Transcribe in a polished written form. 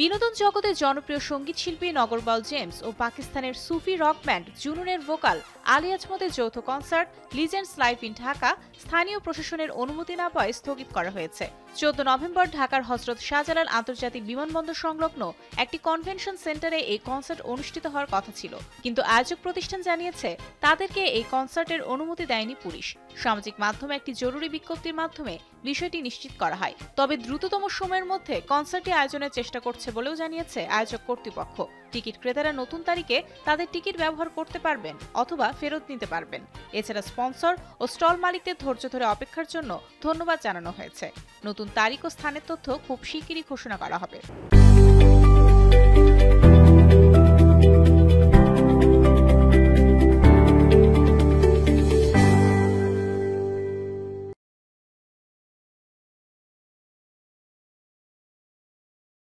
বিনোদন জগতের জনপ্রিয় সঙ্গীত শিল্পী নগরবাউল জেমস ও পাকিস্তানের সুফি রক ব্যান্ড জুনুনের ভোকাল আলী আজমতের যৌথ concert legends live in Dhaka স্থানীয় প্রশাসনের অনুমতি না পাওয়ায় স্থগিত করা হয়েছে। 14 নভেম্বর ঢাকার হযরত শাহজালাল আন্তর্জাতিক বিমানবন্দর সংলগ্ন একটি কনভেনশন সেন্টারে এই কনসার্ট অনুষ্ঠিত হওয়ার কথা ছিল, কিন্তু আয়োজক প্রতিষ্ঠান জানিয়েছে তাদেরকে এই কনসার্টের অনুমতি দেয়নি পুলিশ। সামাজিক মাধ্যমে একটি জরুরি বিজ্ঞপ্তির মাধ্যমে বিষয়টি নিশ্চিত করা হয়। তবে দ্রুততম সময়ের মধ্যে কনসার্টটি আয়োজনের চেষ্টা করছে বলেও জানিয়েছে আয়োজক কর্তৃপক্ষ। টিকিট ক্রেতারা নতুন তারিখে তাদের টিকিট ব্যবহার করতে পারবেন অথবা ফেরত নিতে পারবেন। এছাড়া স্পন্সর ও স্টল মালিকদের ধৈর্য ধরে অপেক্ষার জন্য ধন্যবাদ জানানো হয়েছে। নতুন তারিখ ও স্থানের তথ্য খুব শিগগিরই ঘোষণা করা হবে।